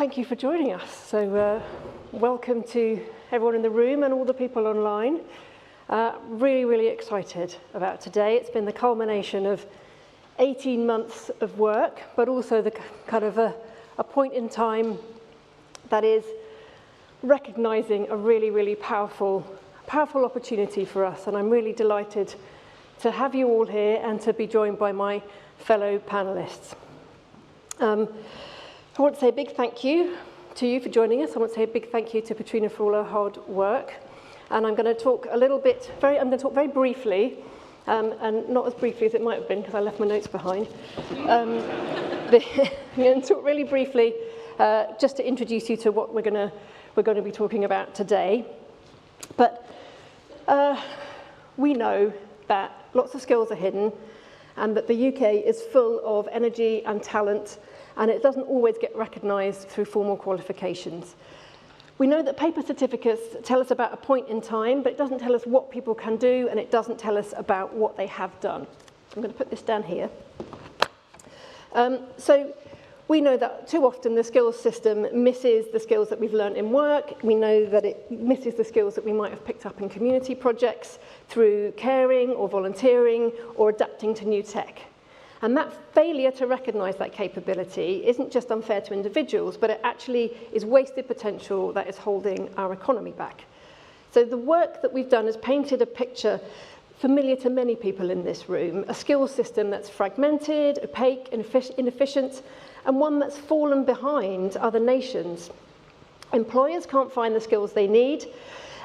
thank you for joining us. So welcome to everyone in the room and all the people online. Really excited about today. It's been the culmination of 18 months of work, but also the kind of a point in time that is recognizing a really powerful opportunity for us. And I'm really delighted to have you all here and to be joined by my fellow panelists. I want to say a big thank you to you for joining us. I want to say a big thank you to Petrina for all her hard work. And I'm going to talk I'm going to talk very briefly, and not as briefly as it might have been because I left my notes behind. I'm going to talk really briefly just to introduce you to what we're going to be talking about today. But we know that lots of skills are hidden and that the UK is full of energy and talent, and it doesn't always get recognised through formal qualifications. We know that paper certificates tell us about a point in time, but it doesn't tell us what people can do, and it doesn't tell us about what they have done. I'm going to put this down here. So we know that too often the skills system misses the skills that we've learned in work. We know that it misses the skills that we might have picked up in community projects through caring or volunteering or adapting to new tech. And that failure to recognise that capability isn't just unfair to individuals, but it actually is wasted potential that is holding our economy back. So the work that we've done has painted a picture familiar to many people in this room, a skills system that's fragmented, opaque, inefficient, and one that's fallen behind other nations. Employers can't find the skills they need,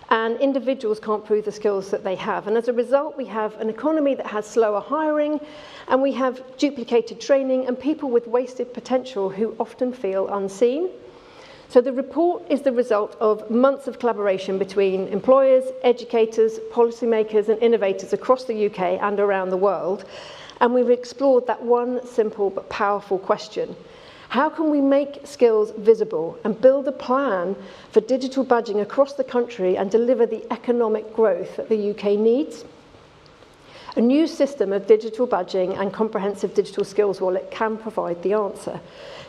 and individuals can't prove the skills that they have. And as a result, we have an economy that has slower hiring, and we have duplicated training and people with wasted potential who often feel unseen. So the report is the result of months of collaboration between employers, educators, policymakers, and innovators across the UK and around the world. And we've explored that one simple but powerful question. How can we make skills visible and build a plan for digital badging across the country and deliver the economic growth that the UK needs? A new system of digital badging and comprehensive digital skills wallet can provide the answer.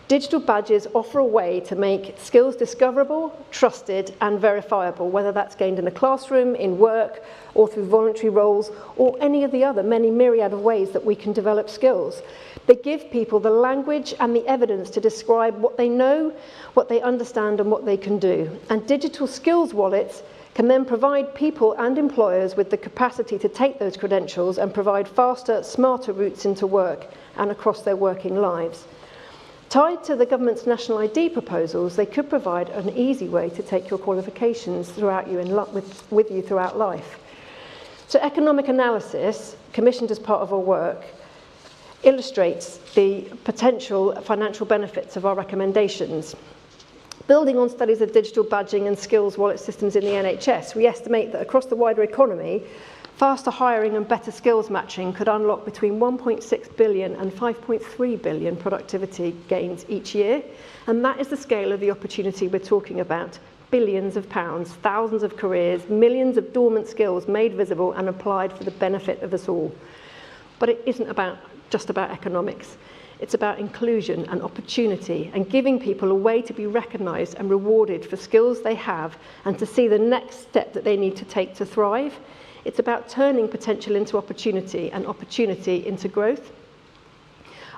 Digital badges offer a way to make skills discoverable, trusted, and verifiable, whether that's gained in a classroom, in work, or through voluntary roles, or any of the other many myriad of ways that we can develop skills. They give people the language and the evidence to describe what they know, what they understand, and what they can do. And digital skills wallets can then provide people and employers with the capacity to take those credentials and provide faster, smarter routes into work and across their working lives. Tied to the government's national ID proposals, they could provide an easy way to take your qualifications with you throughout life. So economic analysis, commissioned as part of our work, illustrates the potential financial benefits of our recommendations. Building on studies of digital badging and skills wallet systems in the NHS, we estimate that across the wider economy, faster hiring and better skills matching could unlock between 1.6 billion and 5.3 billion productivity gains each year. And that is the scale of the opportunity we're talking about. Billions of pounds, thousands of careers, millions of dormant skills made visible and applied for the benefit of us all. But it isn't just about economics. It's about inclusion and opportunity and giving people a way to be recognised and rewarded for skills they have and to see the next step that they need to take to thrive. It's about turning potential into opportunity and opportunity into growth.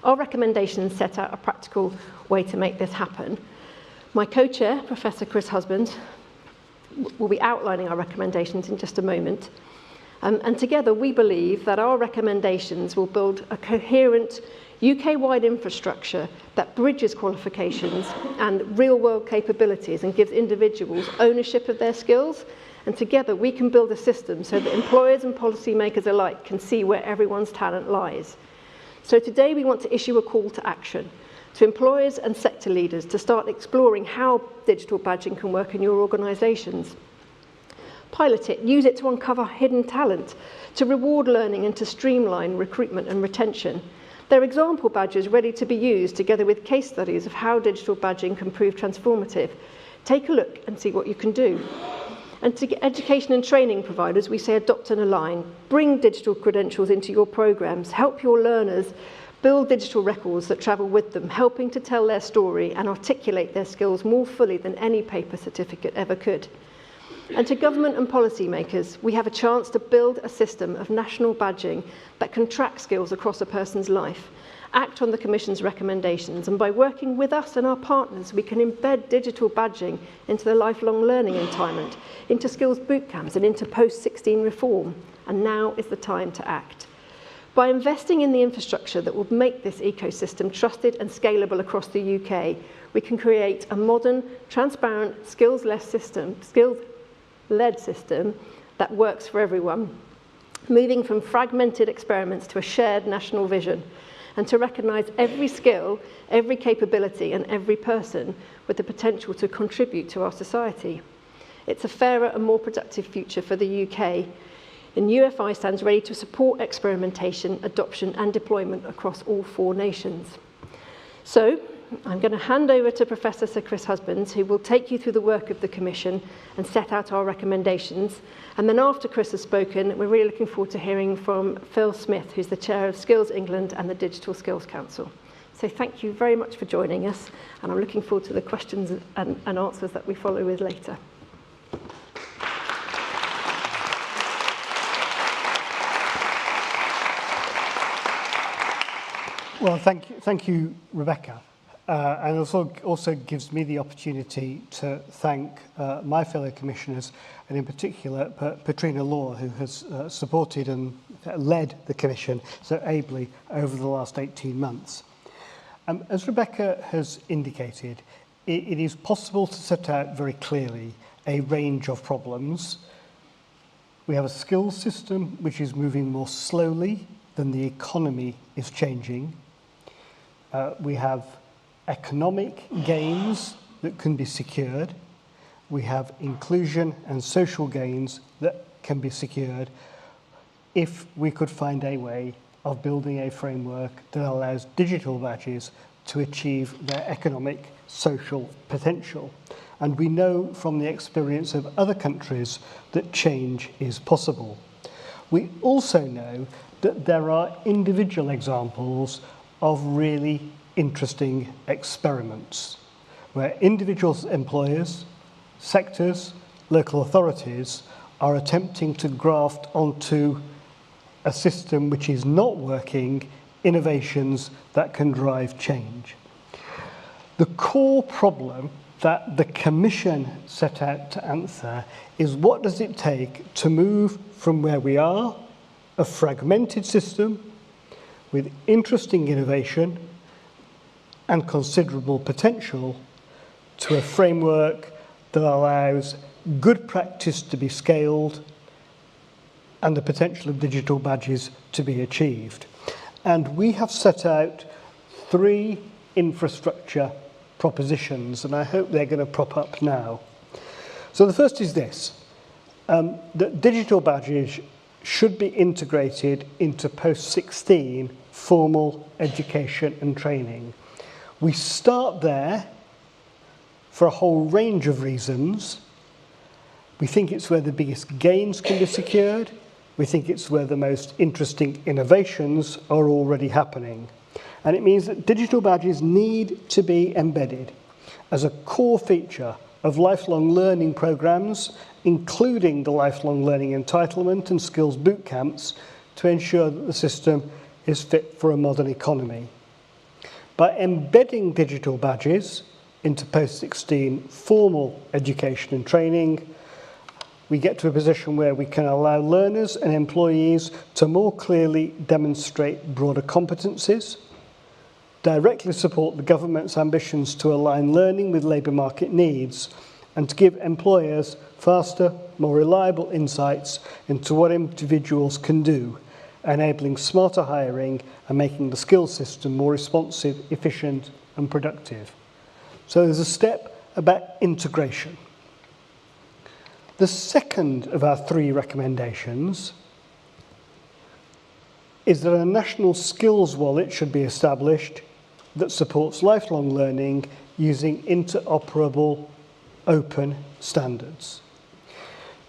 Our recommendations set out a practical way to make this happen. My co-chair, Professor Chris Husband, will be outlining our recommendations in just a moment. And together we believe that our recommendations will build a coherent UK-wide infrastructure that bridges qualifications and real-world capabilities and gives individuals ownership of their skills. And together we can build a system so that employers and policymakers alike can see where everyone's talent lies. So today we want to issue a call to action to employers and sector leaders to start exploring how digital badging can work in your organisations. Pilot it, use it to uncover hidden talent, to reward learning and to streamline recruitment and retention. There are example badges ready to be used together with case studies of how digital badging can prove transformative. Take a look and see what you can do. And to education and training providers, we say adopt and align. Bring digital credentials into your programs. Help your learners build digital records that travel with them, helping to tell their story and articulate their skills more fully than any paper certificate ever could. And to government and policymakers, we have a chance to build a system of national badging that can track skills across a person's life, act on the Commission's recommendations, and by working with us and our partners, we can embed digital badging into the lifelong learning entitlement, into skills bootcamps and into post-16 reform. And now is the time to act. By investing in the infrastructure that will make this ecosystem trusted and scalable across the UK, we can create a modern, transparent, skills-led system that works for everyone, moving from fragmented experiments to a shared national vision, and to recognise every skill, every capability and every person with the potential to contribute to our society. It's a fairer and more productive future for the UK, and UFI stands ready to support experimentation, adoption and deployment across all 4 nations. So, I'm going to hand over to Professor Sir Chris Husbands, who will take you through the work of the Commission and set out our recommendations. And then after Chris has spoken, we're really looking forward to hearing from Phil Smith, who's the Chair of Skills England and the Digital Skills Council. So thank you very much for joining us, and I'm looking forward to the questions and answers that we follow with later. Well, thank you, Rebecca. And also gives me the opportunity to thank my fellow commissioners, and in particular Petrina Law, who has supported and led the Commission so ably over the last 18 months. As Rebecca has indicated, it is possible to set out very clearly a range of problems. We have a skills system which is moving more slowly than the economy is changing. We have economic gains that can be secured. We have inclusion and social gains that can be secured if we could find a way of building a framework that allows digital badges to achieve their economic, social potential. And we know from the experience of other countries that change is possible. We also know that there are individual examples of really interesting experiments where individual employers, sectors, local authorities are attempting to graft onto a system which is not working innovations that can drive change. The core problem that the Commission set out to answer is, what does it take to move from where we are, a fragmented system with interesting innovation and considerable potential, to a framework that allows good practice to be scaled and the potential of digital badges to be achieved. And we have set out 3 infrastructure propositions, and I hope they're going to prop up now. So the first is this, that digital badges should be integrated into post-16 formal education and training. We start there for a whole range of reasons. We think it's where the biggest gains can be secured. We think it's where the most interesting innovations are already happening. And it means that digital badges need to be embedded as a core feature of lifelong learning programs, including the lifelong learning entitlement and skills bootcamps, to ensure that the system is fit for a modern economy. By embedding digital badges into post-16 formal education and training, we get to a position where we can allow learners and employees to more clearly demonstrate broader competencies, directly support the government's ambitions to align learning with labour market needs, and to give employers faster, more reliable insights into what individuals can do, enabling smarter hiring and making the skills system more responsive, efficient and productive. So there's a step about integration. The second of our 3 recommendations is that a national skills wallet should be established that supports lifelong learning using interoperable open standards.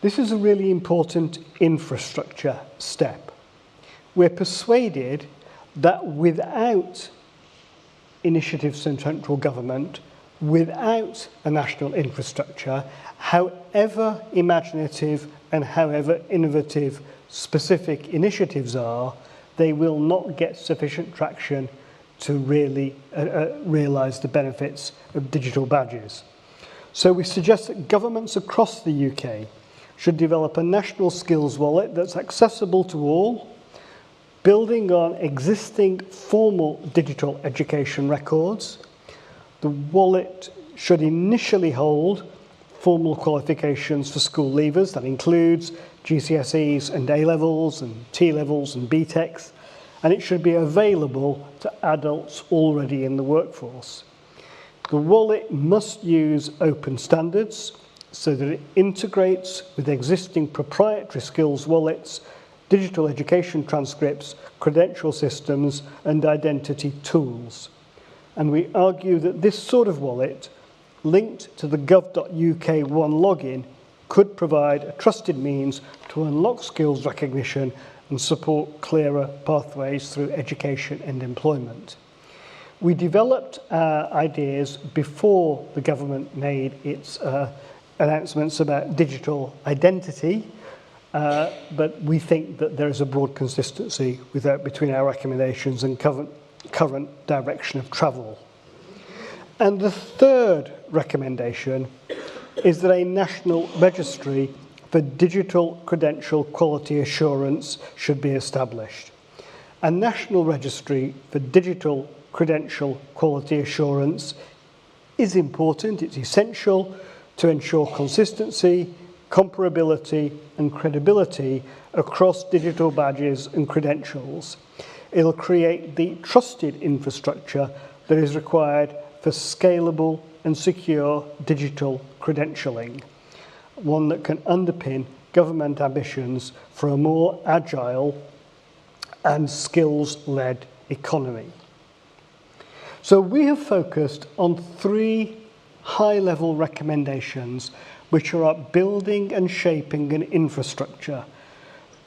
This is a really important infrastructure step. We're persuaded that without initiatives from central government, without a national infrastructure, however imaginative and however innovative specific initiatives are, they will not get sufficient traction to really realise the benefits of digital badges. So we suggest that governments across the UK should develop a national skills wallet that's accessible to all, building on existing formal digital education records. The wallet should initially hold formal qualifications for school leavers. That includes GCSEs and A-levels and T-levels and BTECs, and it should be available to adults already in the workforce. The wallet must use open standards so that it integrates with existing proprietary skills wallets, digital education transcripts, credential systems, and identity tools. And we argue that this sort of wallet, linked to the gov.uk One login, could provide a trusted means to unlock skills recognition and support clearer pathways through education and employment. We developed our ideas before the government made its announcements about digital identity, but we think that there is a broad consistency between our recommendations and current direction of travel. And the third recommendation is that a national registry for digital credential quality assurance should be established. A national registry for digital credential quality assurance is important, it's essential to ensure consistency, comparability and credibility across digital badges and credentials. It'll create the trusted infrastructure that is required for scalable and secure digital credentialing, one that can underpin government ambitions for a more agile and skills-led economy. So we have focused on 3 high-level recommendations which are about building and shaping an infrastructure.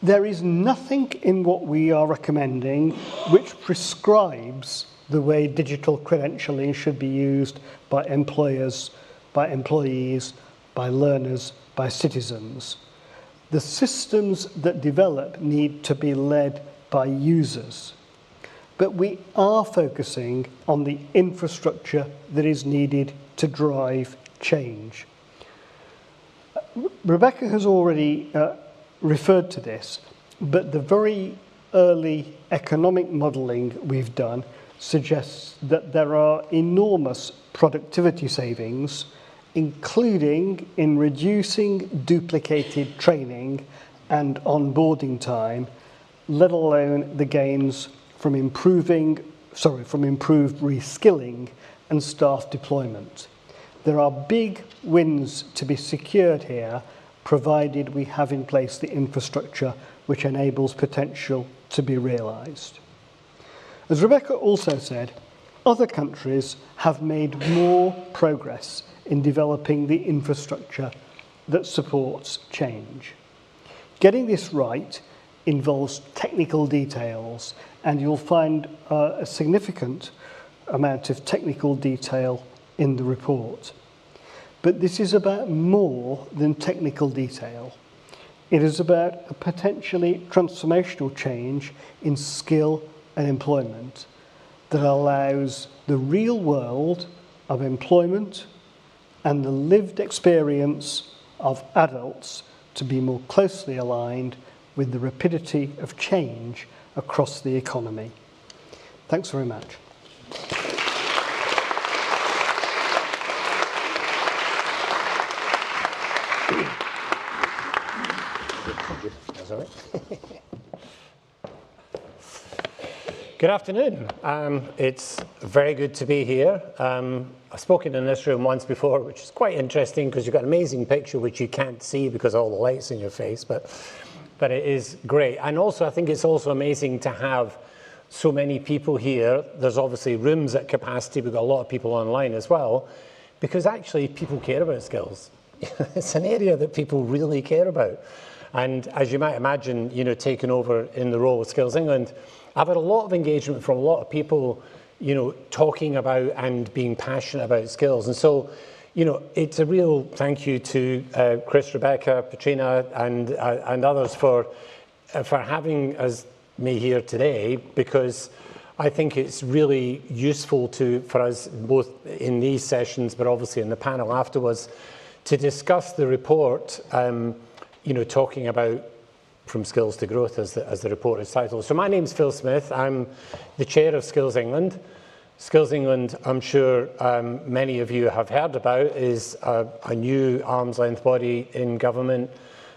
There is nothing in what we are recommending which prescribes the way digital credentialing should be used by employers, by employees, by learners, by citizens. The systems that develop need to be led by users. But we are focusing on the infrastructure that is needed to drive change. Rebecca has already referred to this, but the very early economic modelling we've done suggests that there are enormous productivity savings, including in reducing duplicated training and onboarding time, let alone the gains from improved reskilling and staff deployment. There are big wins to be secured here, provided we have in place the infrastructure which enables potential to be realised. As Rebecca also said, other countries have made more progress in developing the infrastructure that supports change. Getting this right involves technical details, and you'll find a significant amount of technical detail in the report. But this is about more than technical detail. It is about a potentially transformational change in skill and employment that allows the real world of employment and the lived experience of adults to be more closely aligned with the rapidity of change across the economy. Thanks very much. That's all right. Good afternoon. It's very good to be here. I've spoken in this room once before, which is quite interesting because you've got an amazing picture which you can't see because of all the lights in your face, but it is great. And also, I think it's also amazing to have so many people here. There's obviously rooms at capacity. We've got a lot of people online as well, because actually people care about skills. It's an area that people really care about. And as you might imagine, you know, taking over in the role of Skills England, I've had a lot of engagement from a lot of people, you know, talking about and being passionate about skills. And so, you know, it's a real thank you to Chris, Rebecca, Petrina, and others for having us me here today, because I think it's really useful for us both in these sessions, but obviously in the panel afterwards, to discuss the report. You know, talking about from skills to growth, as the report is titled. So my name's Phil Smith. I'm the chair of Skills England. Skills England, I'm sure many of you have heard about, is a new arm's length body in government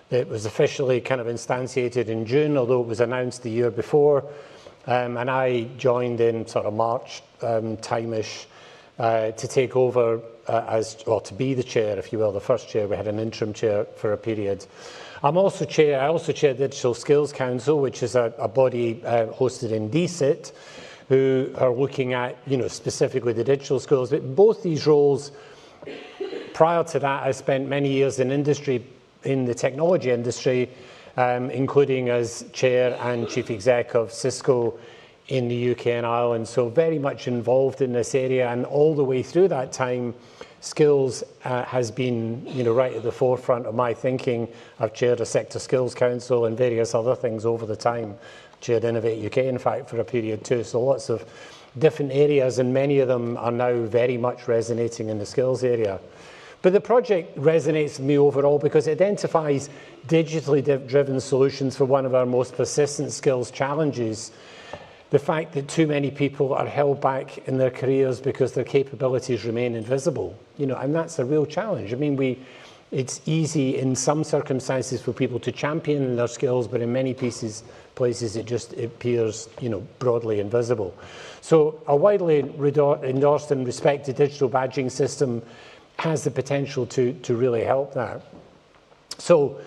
that was officially kind of instantiated in June, although it was announced the year before. And I joined in sort of March time-ish to take over to be the chair, if you will, the first chair. We had an interim chair for a period. I also chair Digital Skills Council, which is a body hosted in DCIT, who are looking at, you know, specifically the digital skills. But both these roles, prior to that, I spent many years in industry, in the technology industry, including as chair and chief exec of Cisco in the UK and Ireland. So very much involved in this area, and all the way through that time, skills has been, you know, right at the forefront of my thinking. I've chaired a sector skills council and various other things over the time. Chaired Innovate UK, in fact, for a period too. So lots of different areas, and many of them are now very much resonating in the skills area. But the project resonates with me overall because it identifies digitally driven solutions for one of our most persistent skills challenges. The fact that too many people are held back in their careers because their capabilities remain invisible, you know, and that's a real challenge. I mean, it's easy in some circumstances for people to champion their skills, but in many places it just appears, you know, broadly invisible. So a widely endorsed and respected digital badging system has the potential to really help that. So,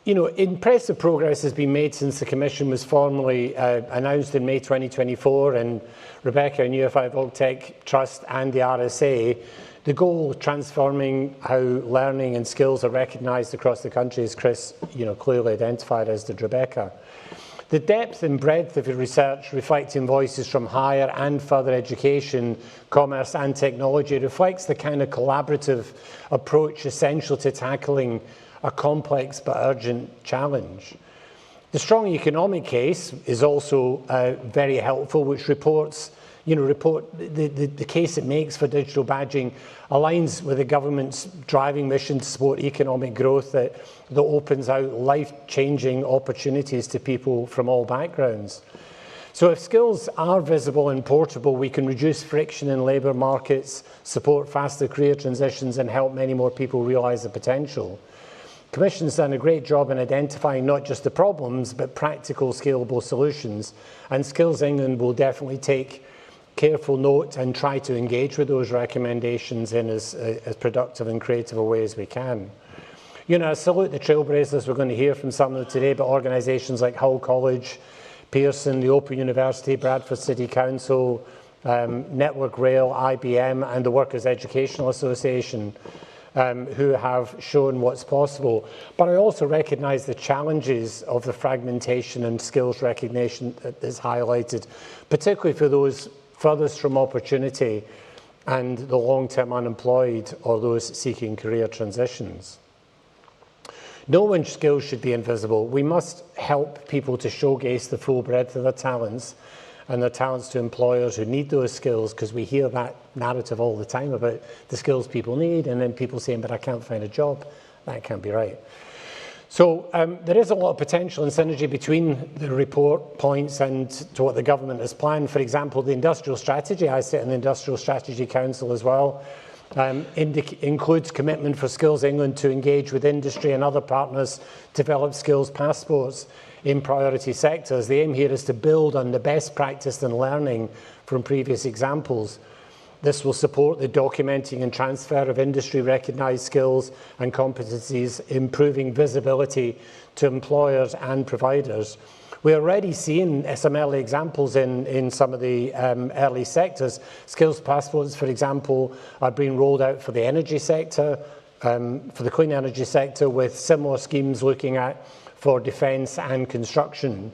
you know, impressive progress has been made since the Commission was formally announced in May 2024, and Rebecca and Ufi VocTech Trust and the RSA. The goal of transforming how learning and skills are recognised across the country, as Chris, you know, clearly identified, as did Rebecca. The depth and breadth of the research reflecting voices from higher and further education, commerce and technology reflects the kind of collaborative approach essential to tackling a complex but urgent challenge. The strong economic case is also very helpful, which reports, you know, the case it makes for digital badging aligns with the government's driving mission to support economic growth that opens out life-changing opportunities to people from all backgrounds. So if skills are visible and portable, we can reduce friction in labour markets, support faster career transitions, and help many more people realise the potential. The Commission's done a great job in identifying not just the problems, but practical, scalable solutions, and Skills England will definitely take careful note and try to engage with those recommendations in as productive and creative a way as we can. You know, I salute the trailblazers. We're going to hear from some of them today, but organisations like Hull College, Pearson, the Open University, Bradford City Council, Network Rail, IBM, and the Workers' Educational Association, who have shown what's possible. But I also recognise the challenges of the fragmentation and skills recognition that is highlighted, particularly for those furthest from opportunity and the long-term unemployed or those seeking career transitions. No one's skills should be invisible. We must help people to showcase the full breadth of their talents and their talents to employers who need those skills, because we hear that narrative all the time about the skills people need, and then people saying, but I can't find a job. That can't be right. So there is a lot of potential and synergy between the report points and to what the government has planned. For example, the industrial strategy, I sit in the Industrial Strategy Council as well, includes commitment for Skills England to engage with industry and other partners to develop skills passports in priority sectors. The aim here is to build on the best practice and learning from previous examples. This will support the documenting and transfer of industry recognised skills and competencies, improving visibility to employers and providers. We're already seeing some early examples in some of the early sectors. Skills passports, for example, are being rolled out for the energy sector, for the clean energy sector, with similar schemes looking at for defence and construction.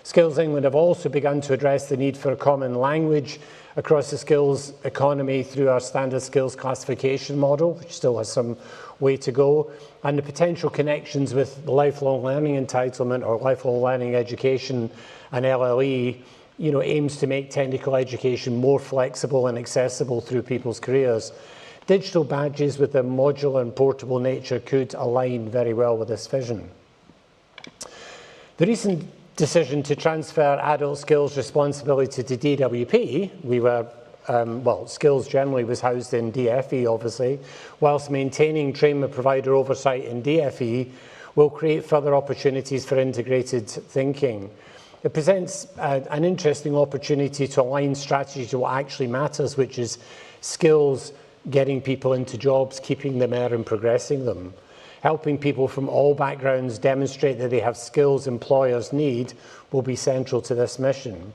Skills England have also begun to address the need for a common language across the skills economy through our standard skills classification model, which still has some way to go, and the potential connections with the lifelong learning entitlement or lifelong learning education and LLE, you know, aims to make technical education more flexible and accessible through people's careers. Digital badges with their modular and portable nature could align very well with this vision. The recent decision to transfer adult skills responsibility to DWP, skills generally was housed in DFE obviously, whilst maintaining trainer provider oversight in DFE, will create further opportunities for integrated thinking. It presents an interesting opportunity to align strategy to what actually matters, which is skills, getting people into jobs, keeping them there and progressing them. Helping people from all backgrounds demonstrate that they have skills employers need will be central to this mission.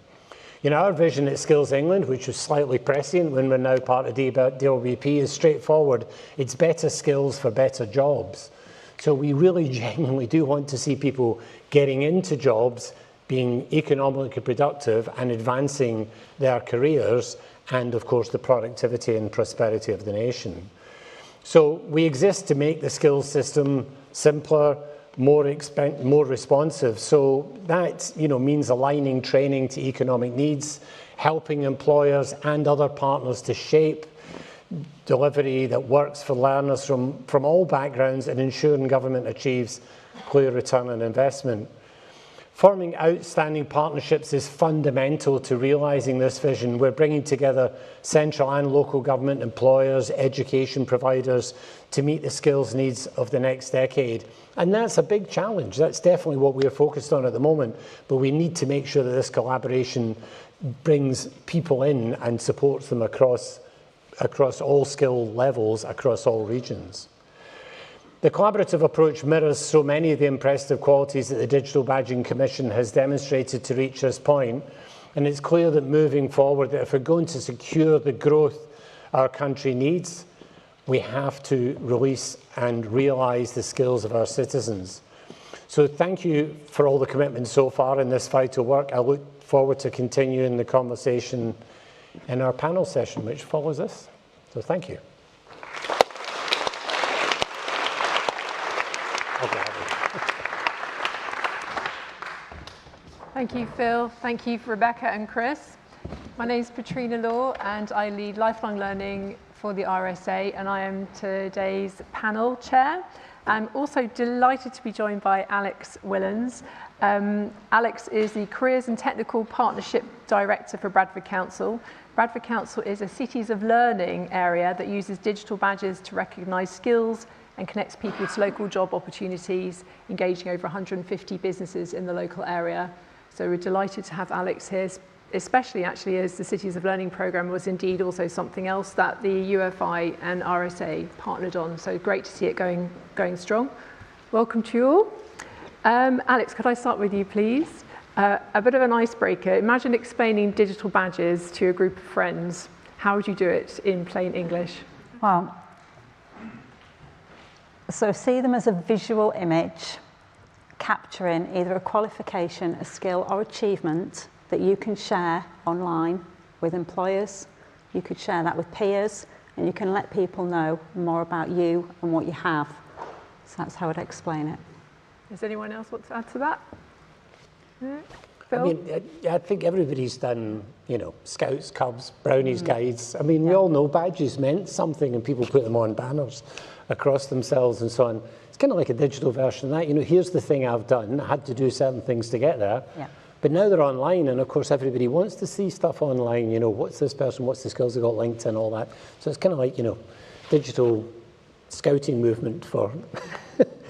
You know, our vision at Skills England, which was slightly prescient when we're now part of DWP, is straightforward. It's better skills for better jobs. So we really genuinely do want to see people getting into jobs, being economically productive and advancing their careers, and of course the productivity and prosperity of the nation. So we exist to make the skills system simpler, more responsive. So that, you know, means aligning training to economic needs, helping employers and other partners to shape delivery that works for learners from all backgrounds, and ensuring government achieves clear return on investment. Forming outstanding partnerships is fundamental to realising this vision. We're bringing together central and local government, employers, education providers to meet the skills needs of the next decade. And that's a big challenge. That's definitely what we're focused on at the moment. But we need to make sure that this collaboration brings people in and supports them across all skill levels, across all regions. The collaborative approach mirrors so many of the impressive qualities that the Digital Badging Commission has demonstrated to reach this point, and it's clear that moving forward, that if we're going to secure the growth our country needs, we have to release and realise the skills of our citizens. So thank you for all the commitment so far in this vital work. I look forward to continuing the conversation in our panel session, which follows this. So thank you. Thank you, Phil. Thank you, Rebecca and Chris. My name is Katrina Law, and I lead lifelong learning for the RSA, and I am today's panel chair. I'm also delighted to be joined by Alex Willans. Alex is the Careers and Technical Partnership Director for Bradford Council. Bradford Council is a cities of learning area that uses digital badges to recognise skills and connects people to local job opportunities, engaging over 150 businesses in the local area. So we're delighted to have Alex here, especially actually as the Cities of Learning programme was indeed also something else that the UFI and RSA partnered on. So great to see it going strong. Welcome to you all. Alex, could I start with you, please? A bit of an icebreaker. Imagine explaining digital badges to a group of friends. How would you do it in plain English? Well, so see them as a visual image capturing either a qualification, a skill or achievement that you can share online with employers. You could share that with peers, and you can let people know more about you and what you have. So that's how I'd explain it. Does anyone else want to add to that? Phil? I mean, I think everybody's done, you know, Scouts, Cubs, Brownies guides. I mean, we all know badges meant something, and people put them on banners across themselves and so on. It's kind of like a digital version of that. You know, here's the thing I've done. I had to do certain things to get there. Yeah. But now they're online, and of course everybody wants to see stuff online. You know, what's this person, what's the skills they got, LinkedIn, all that. So it's kind of like, you know, digital scouting movement for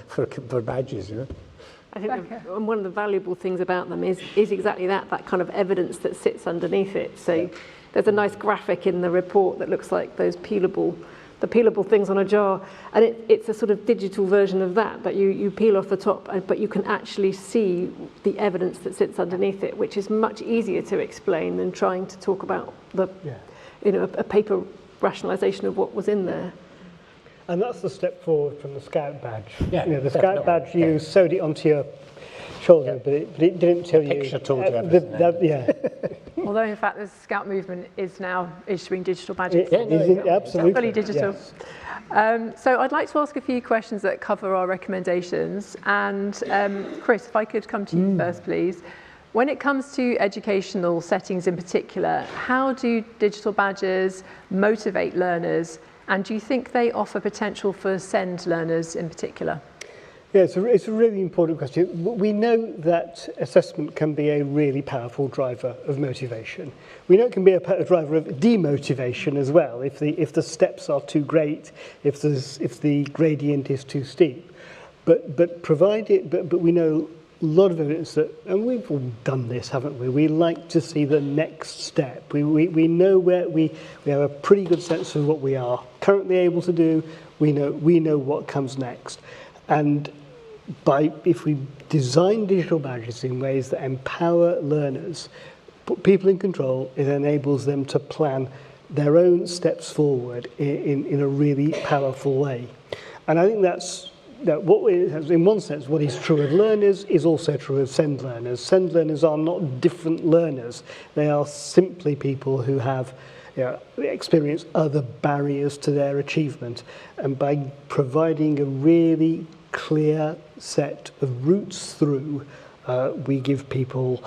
for badges, you know. I think one of the valuable things about them is exactly that kind of evidence that sits underneath it. So there's a nice graphic in the report that looks like those peelable things on a jar, and it's a sort of digital version of that you peel off the top, but you can actually see the evidence that sits underneath it, which is much easier to explain than trying to talk about you know, a paper rationalisation of what was in there. And that's the step forward from the Scout badge. Yeah, you know, the Scout badge, you sewed it onto shoulder, but it didn't tell you. Picture told you everything. Yeah, Although in fact the Scout movement is now issuing digital badges. Yeah, no, absolutely. Fully digital. Yes. So I'd like to ask a few questions that cover our recommendations. And Chris, if I could come to you first, please. When it comes to educational settings in particular, how do digital badges motivate learners? And do you think they offer potential for SEND learners in particular? Yeah, it's a really important question. We know that assessment can be a really powerful driver of motivation. We know it can be a driver of demotivation as well, if the steps are too great, if the gradient is too steep. But we know a lot of evidence that, and we've all done this, haven't we? We like to see the next step. We know where we have a pretty good sense of what we are currently able to do. We know what comes next. And if we design digital badges in ways that empower learners, put people in control, it enables them to plan their own steps forward in a really powerful way. And I think that's in one sense, what is true of learners is also true of SEND learners. SEND learners are not different learners. They are simply people who have experienced other barriers to their achievement. And by providing a really clear set of routes through, we give people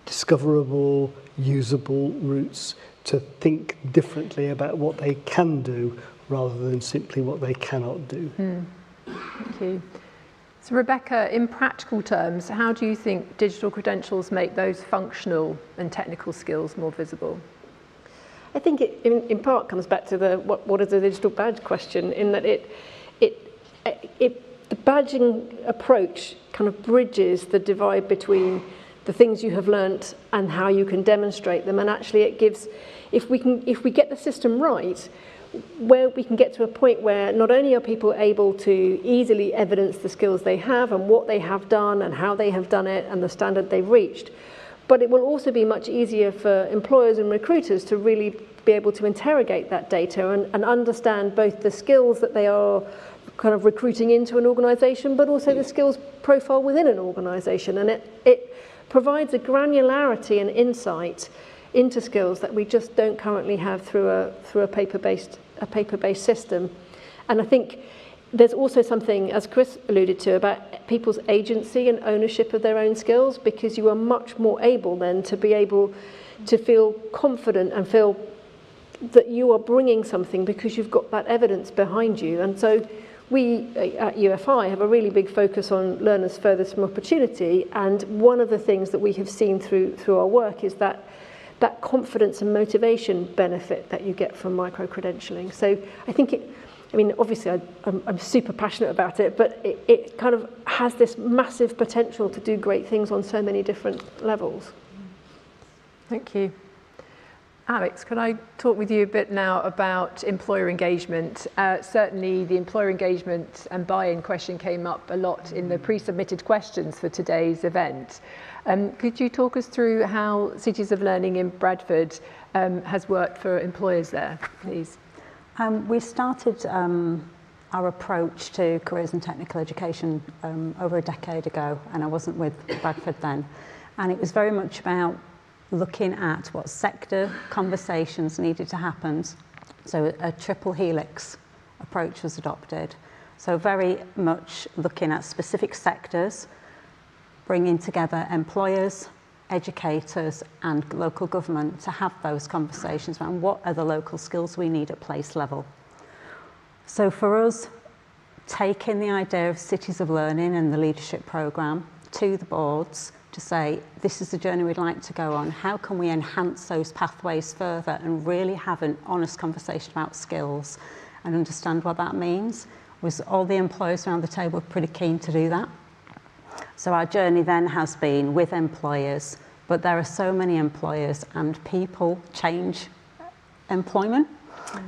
discoverable, usable routes to think differently about what they can do rather than simply what they cannot do. Thank you. So Rebecca, in practical terms, how do you think digital credentials make those functional and technical skills more visible? I think it in part comes back to the what is a digital badge question, in that the badging approach kind of bridges the divide between the things you have learnt and how you can demonstrate them, and actually it gives, if we get the system right, where we can get to a point where not only are people able to easily evidence the skills they have and what they have done and how they have done it and the standard they've reached, but it will also be much easier for employers and recruiters to really be able to interrogate that data and understand both the skills that they are kind of recruiting into an organisation, but also the skills profile within an organisation. And it provides a granularity and insight into skills that we just don't currently have through a paper-based system. And I think there's also something, as Chris alluded to, about people's agency and ownership of their own skills, because you are much more able then to be able to feel confident and feel that you are bringing something because you've got that evidence behind you. And so we at UFI have a really big focus on learners furthest from opportunity, and one of the things that we have seen through our work is that confidence and motivation benefit that you get from micro-credentialing. So I think obviously I'm super passionate about it, but it kind of has this massive potential to do great things on so many different levels. Thank you. Alex, can I talk with you a bit now about employer engagement? Certainly the employer engagement and buy-in question came up a lot in the pre-submitted questions for today's event. Could you talk us through how Cities of Learning in Bradford has worked for employers there, please? We started our approach to careers and technical education over a decade ago, and I wasn't with Bradford then. And it was very much about looking at what sector conversations needed to happen. So a triple helix approach was adopted. So very much looking at specific sectors, bringing together employers, educators and local government to have those conversations around what are the local skills we need at place level. So for us, taking the idea of Cities of Learning and the leadership programme to the boards to say, this is the journey we'd like to go on, how can we enhance those pathways further and really have an honest conversation about skills and understand what that means, was all the employers around the table pretty keen to do that. So our journey then has been with employers, but there are so many employers and people change employment.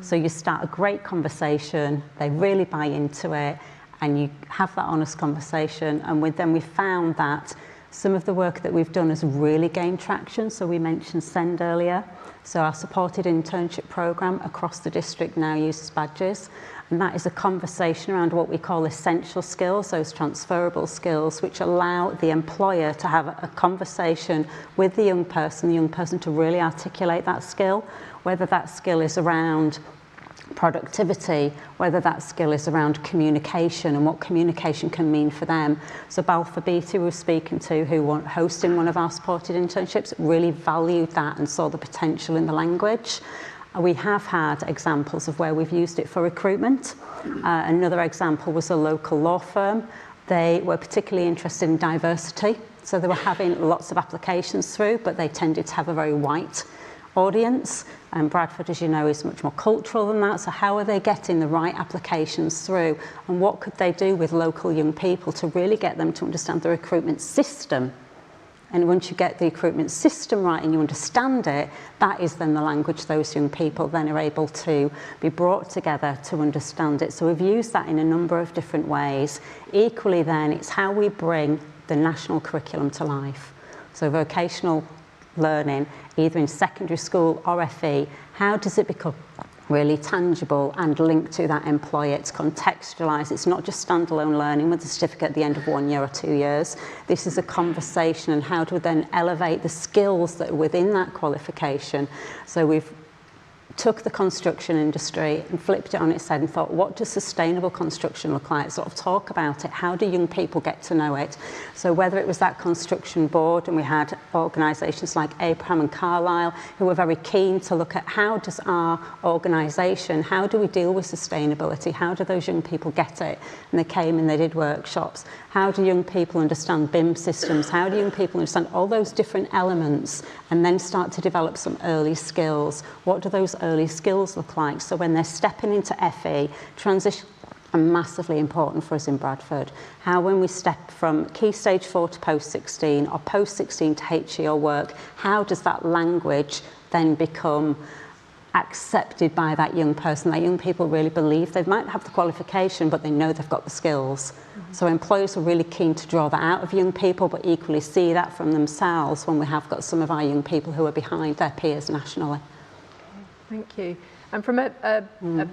So you start a great conversation, they really buy into it, and you have that honest conversation. And then we found that some of the work that we've done has really gained traction. So we mentioned SEND earlier. So our supported internship programme across the district now uses badges. And that is a conversation around what we call essential skills, those transferable skills, which allow the employer to have a conversation with the young person to really articulate that skill, whether that skill is around productivity, whether that skill is around communication and what communication can mean for them. So Balfour Beatty we were speaking to, who were hosting one of our supported internships, really valued that and saw the potential in the language. We have had examples of where we've used it for recruitment. Another example was a local law firm. They were particularly interested in diversity. So they were having lots of applications through, but they tended to have a very white audience. And Bradford, as you know, is much more cultural than that. So how are they getting the right applications through? And what could they do with local young people to really get them to understand the recruitment system? And once you get the recruitment system right and you understand it, that is then the language those young people then are able to be brought together to understand it. So we've used that in a number of different ways. Equally then, it's how we bring the national curriculum to life. So vocational learning, either in secondary school or FE, how does it become really tangible and linked to that employer? It's contextualised. It's not just standalone learning with a certificate at the end of 1 year or 2 years. This is a conversation, and how do we then elevate the skills that are within that qualification? So we've took the construction industry and flipped it on its head and thought, what does sustainable construction look like? Sort of talk about it. How do young people get to know it? So whether it was that construction board, and we had organisations like Abraham and Carlisle who were very keen to look at how does our organisation, how do we deal with sustainability? How do those young people get it? And they came and they did workshops. How do young people understand BIM systems? How do young people understand all those different elements and then start to develop some early skills? What do those early skills look like? So when they're stepping into FE, transition are massively important for us in Bradford. How when we step from Key Stage 4 to Post 16 or Post 16 to HE or work, how does that language then become accepted by that young person? That young people really believe they might have the qualification, but they know they've got the skills. So employers are really keen to draw that out of young people, but equally see that from themselves when we have got some of our young people who are behind their peers nationally. Thank you. And from a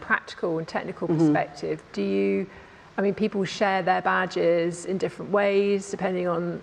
practical and technical perspective, people share their badges in different ways depending on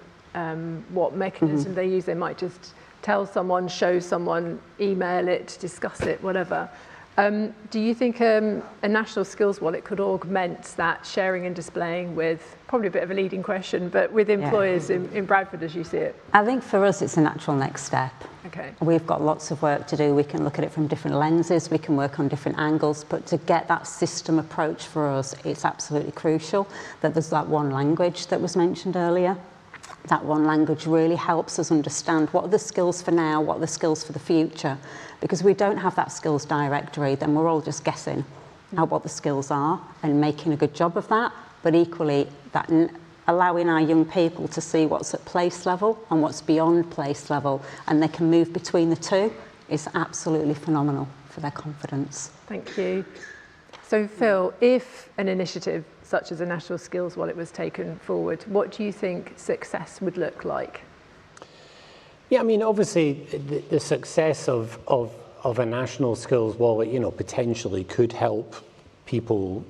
what mechanism they use. They might just tell someone, show someone, email it, discuss it, whatever. Do you think a national skills wallet could augment that sharing and displaying with, probably a bit of a leading question, but with employers in Bradford as you see it? I think for us it's a natural next step. Okay. We've got lots of work to do. We can look at it from different lenses, we can work on different angles, but to get that system approach for us, it's absolutely crucial that there's that one language that was mentioned earlier. That one language really helps us understand what are the skills for now, what are the skills for the future. Because we don't have that skills directory, then we're all just guessing at what the skills are and making a good job of that. But equally, that allowing our young people to see what's at place level and what's beyond place level, and they can move between the two, is absolutely phenomenal for their confidence. Thank you. So Phil, if an initiative such as a national skills wallet was taken forward, what do you think success would look like? Yeah, I mean, obviously, the success of a national skills wallet, potentially could help people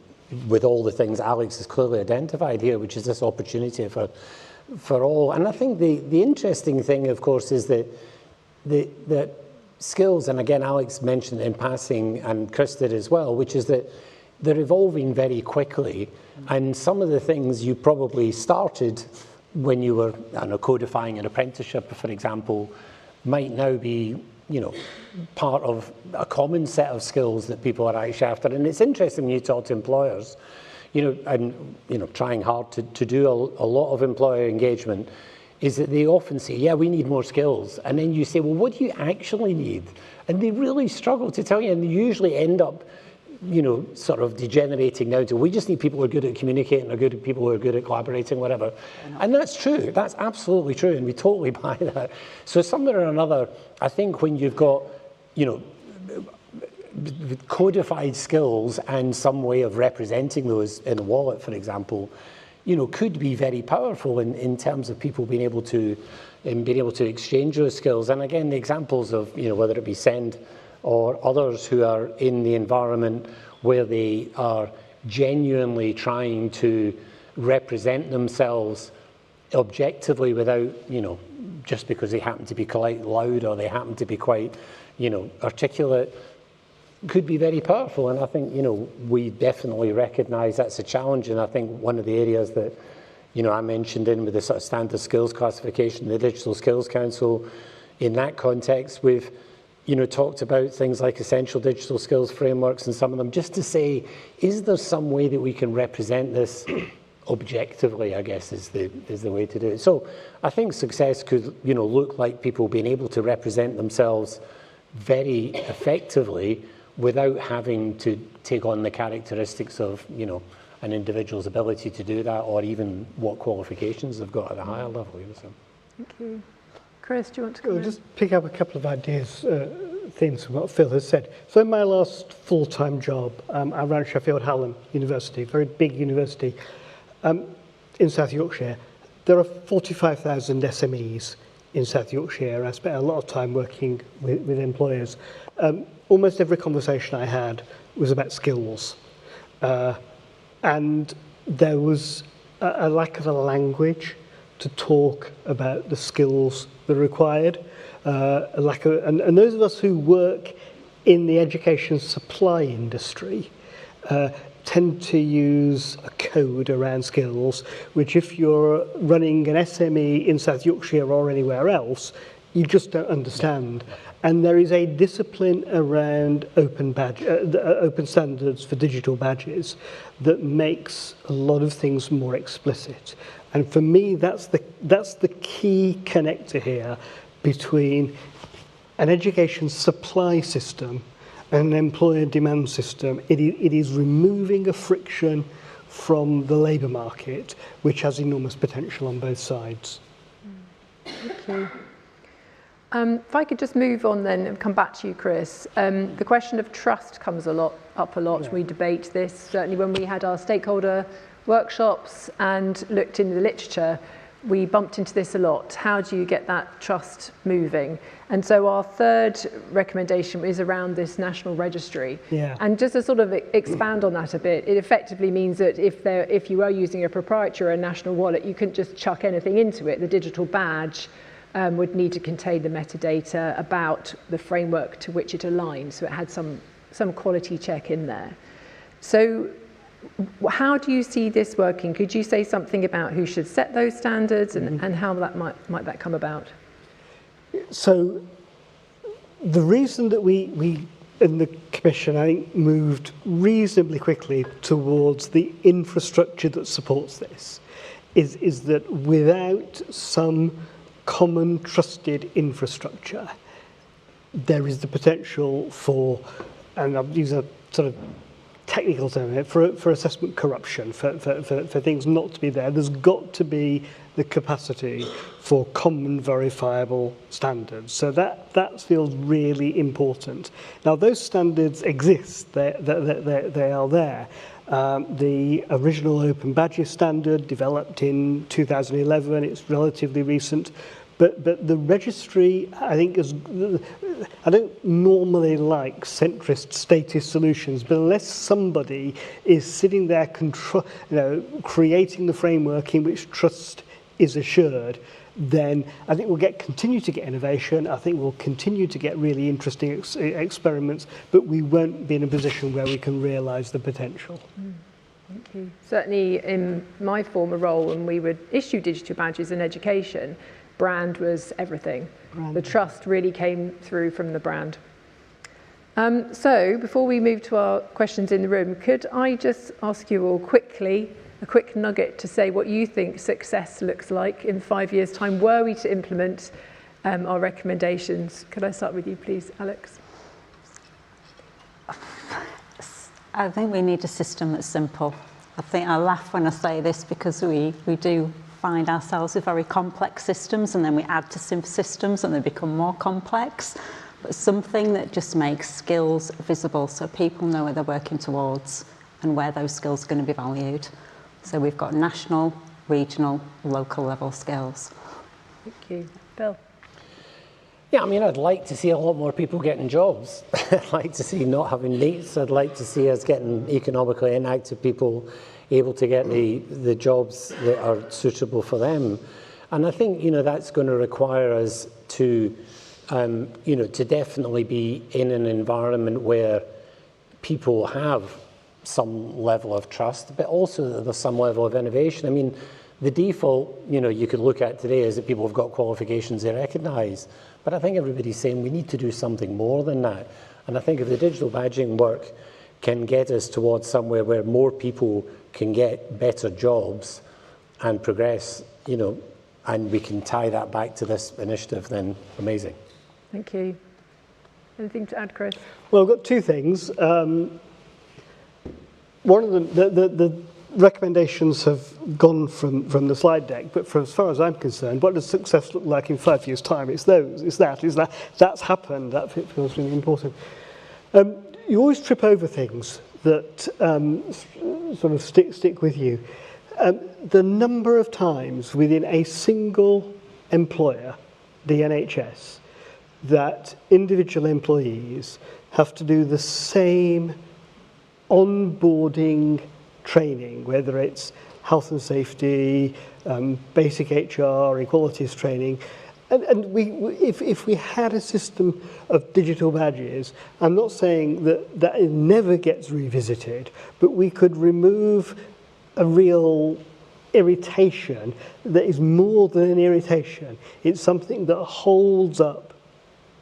with all the things Alex has clearly identified here, which is this opportunity for all. And I think the interesting thing, of course, is that the skills, and again, Alex mentioned in passing, and Chris did as well, which is that they're evolving very quickly. And some of the things you probably started when you were codifying an apprenticeship, for example, might now be part of a common set of skills that people are actually after. And it's interesting when you talk to employers, trying hard to do a lot of employer engagement, is that they often say, yeah, we need more skills. And then you say, well, what do you actually need? And they really struggle to tell you, and they usually end up sort of degenerating down to, we just need people who are good at communicating, or good people who are good at collaborating, whatever. And that's true. That's absolutely true, and we totally buy that. So somewhere or another, I think when you've got, codified skills and some way of representing those in a wallet, for example, could be very powerful in terms of people being able to exchange those skills. And again, the examples of, whether it be Send or others who are in the environment where they are genuinely trying to represent themselves objectively without, you know, just because they happen to be quite loud or they happen to be quite, you know, articulate, could be very powerful. And I think, you know, we definitely recognise that's a challenge. And I think one of the areas that, you know, I mentioned in with the sort of standard skills classification, the Digital Skills Council, in that context, we've, you know, talked about things like essential digital skills frameworks and some of them, just to say, is there some way that we can represent this objectively, I guess, is the way to do it. So I think success could, you know, look like people being able to represent themselves very effectively without having to take on the characteristics of, you know, an individual's ability to do that, or even what qualifications they've got at a higher level. You know, so. Thank you. Chris, do you want to come I'll in? just pick up a couple of ideas, themes from what Phil has said. So in my last full-time job, I ran Sheffield Hallam University, a very big university in South Yorkshire. There are 45,000 SMEs in South Yorkshire. I spent a lot of time working with employers. Almost every conversation I had was about skills. And there was a lack of a language to talk about the skills that are required. And those of us who work in the education supply industry tend to use a code around skills, which if you're running an SME in South Yorkshire or anywhere else, you just don't understand. And there is a discipline around open standards for digital badges that makes a lot of things more explicit. And for me, that's the key connector here between an education supply system and an employer demand system. It is removing a friction from the labour market, which has enormous potential on both sides. Thank you. If I could just move on then and come back to you, Chris. The question of trust comes up a lot. Yeah. We debate this, certainly when we had our stakeholder workshops and looked into the literature, we bumped into this a lot. How do you get that trust moving? And so our third recommendation is around this national registry. Yeah. And just to sort of expand on that a bit, it effectively means that if you are using a proprietary or a national wallet, you couldn't just chuck anything into it. The digital badge would need to contain the metadata about the framework to which it aligns, so it had some quality check in there. So how do you see this working? Could you say something about who should set those standards and how that might that come about? So the reason that we in the Commission, I think, moved reasonably quickly towards the infrastructure that supports this is that without some common trusted infrastructure, there is the potential for, and I'll use a sort of technical term here, for assessment corruption, for things not to be there. There's got to be the capacity for common verifiable standards. So that feels really important. Now those standards exist, they are there. The original Open Badges standard developed in 2011, it's relatively recent, but the registry, I think, I don't normally like centrist statist solutions, but unless somebody is sitting there creating the framework in which trust is assured, then I think we'll continue to get innovation. I think we'll continue to get really interesting experiments, but we won't be in a position where we can realise the potential. Thank you. Certainly in my former role, when we would issue digital badges in education, brand was everything. The trust really came through from the brand. So before we move to our questions in the room, could I just ask you all quickly, a quick nugget to say what you think success looks like in 5 years' time, were we to implement our recommendations? Could I start with you, please, Alex? I think we need a system that's simple. I think I laugh when I say this because we do find ourselves with very complex systems, and then we add to systems and they become more complex. But something that just makes skills visible so people know where they're working towards and where those skills are going to be valued. So we've got national, regional, local level skills. Thank you. Bill? Yeah, I mean, I'd like to see a lot more people getting jobs. I'd like to see not having NEETs. I'd like to see us getting economically inactive people able to get the jobs that are suitable for them. And I think, that's going to require us to, to definitely be in an environment where people have some level of trust, but also that there's some level of innovation. I mean, the default, you could look at today is that people have got qualifications they recognise. But I think everybody's saying we need to do something more than that. And I think if the digital badging work can get us towards somewhere where more people can get better jobs and progress, and we can tie that back to this initiative, then amazing. Thank you. Anything to add, Chris? Well, I've got two things. One of them, the recommendations have gone from the slide deck, but for as far as I'm concerned, what does success look like in 5 years' time? It's that's happened. That feels really important. You always trip over things that sort of stick with you. The number of times within a single employer, the NHS, that individual employees have to do the same onboarding training, whether it's health and safety, basic HR, equalities training. And if we had a system of digital badges, I'm not saying that it never gets revisited, but we could remove a real irritation that is more than an irritation. It's something that holds up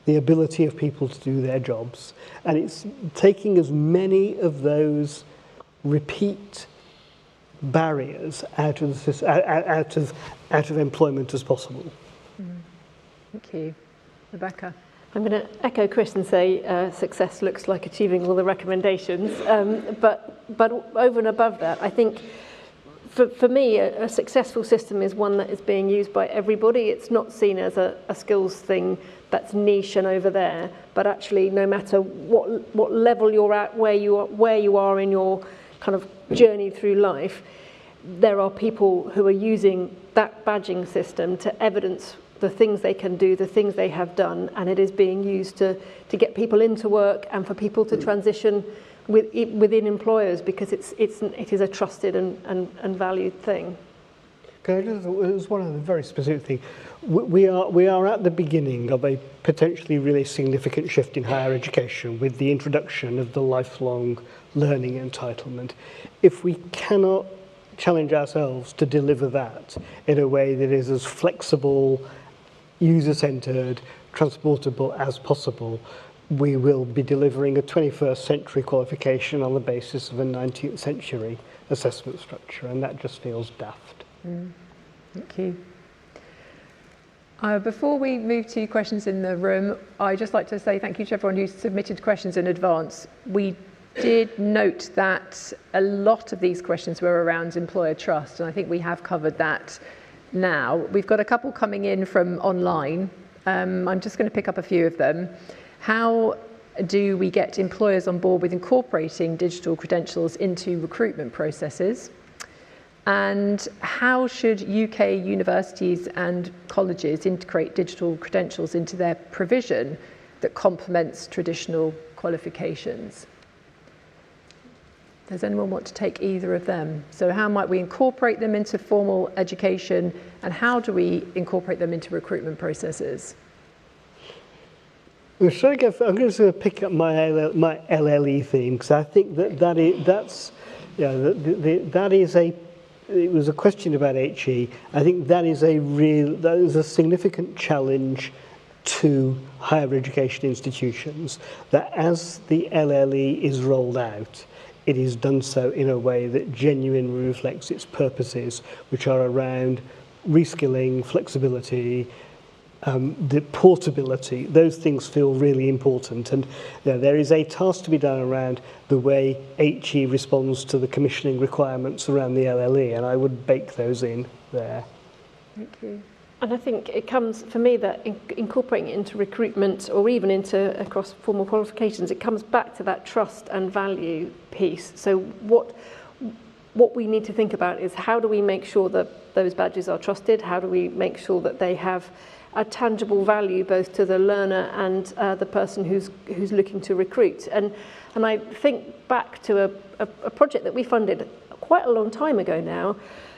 the ability of people to do their jobs. And it's taking as many of those repeat barriers out of employment as possible. Thank you. Rebecca? I'm going to echo Chris and say success looks like achieving all the recommendations. But over and above that, I think for me, a successful system is one that is being used by everybody. It's not seen as a skills thing that's niche and over there, but actually no matter what level you're at, where you are in your kind of journey through life, there are people who are using that badging system to evidence the things they can do, the things they have done, and it is being used to get people into work and for people to transition within employers, because it is a trusted and valued thing. There's one of the very specific things. We are at the beginning of a potentially really significant shift in higher education with the introduction of the lifelong learning entitlement. If we cannot challenge ourselves to deliver that in a way that is as flexible, user-centred, transportable as possible, we will be delivering a 21st century qualification on the basis of a 19th century assessment structure, and that just feels daft. Thank you. Before we move to questions in the room, I'd just like to say thank you to everyone who submitted questions in advance. We did note that a lot of these questions were around employer trust, and I think we have covered that now. We've got a couple coming in from online. I'm just going to pick up a few of them. How do we get employers on board with incorporating digital credentials into recruitment processes? And how should UK universities and colleges integrate digital credentials into their provision that complements traditional qualifications? Does anyone want to take either of them? So how might we incorporate them into formal education, and how do we incorporate them into recruitment processes? I'm going to pick up my LLE theme, because I think that is a. It was a question about HE. I think that is a significant challenge to higher education institutions, that as the LLE is rolled out, it is done so in a way that genuinely reflects its purposes, which are around reskilling, flexibility, the portability. Those things feel really important, and there is a task to be done around the way HE responds to the commissioning requirements around the LLE, and I would bake those in there. Thank you. And I think it comes, for me, that incorporating it into recruitment or even into across formal qualifications, it comes back to that trust and value piece. So what we need to think about is, how do we make sure that those badges are trusted? How do we make sure that they have a tangible value both to the learner and the person who's looking to recruit. And I think back to a project that we funded quite a long time ago now,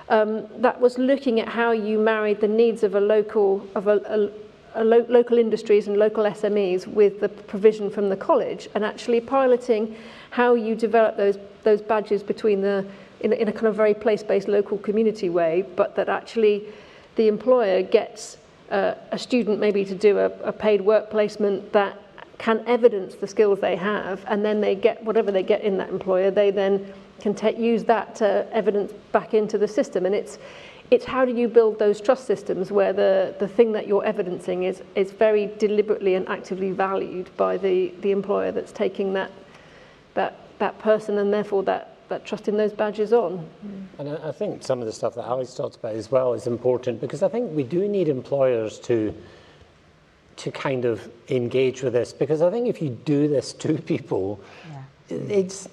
that was looking at how you married the needs of local industries and local SMEs with the provision from the college, and actually piloting how you develop those badges between in a kind of very place-based local community way, but that actually the employer gets a student maybe to do a paid work placement that can evidence the skills they have, and then they get whatever they get in that employer, they then can use that evidence back into the system. And it's how do you build those trust systems where the thing that you're evidencing is very deliberately and actively valued by the employer that's taking that person, and therefore that trusting those badges on. And I think some of the stuff that Ali's talked about as well is important, because I think we do need employers to kind of engage with this, because I think if you do this to people, it's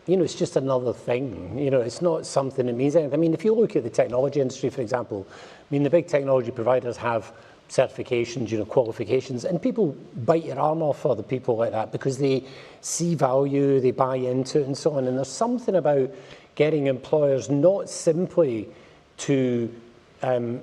just another thing. It's not something that means anything. I mean, if you look at the technology industry, for example, I mean, the big technology providers have certifications, qualifications, and people bite your arm off for the people like that because they see value, they buy into it and so on. And there's something about getting employers not simply to